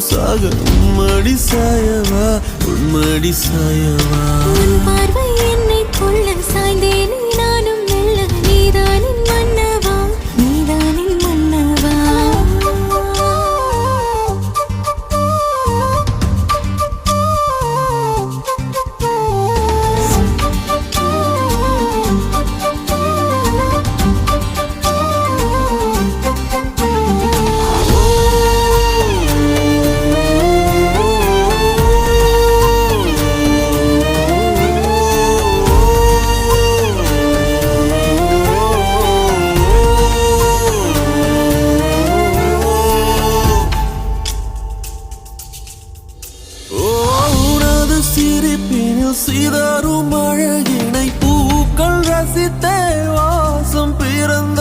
சாக உம்மடி சாயவா உன்மடி சாயவா உன் பார்வை என்னை கொள்ள சாய்ந்தேனே நானும் மெல்ல நீதானின் மன்னவா நீதானின் மன்னவா சிரிப்பினில் சீதா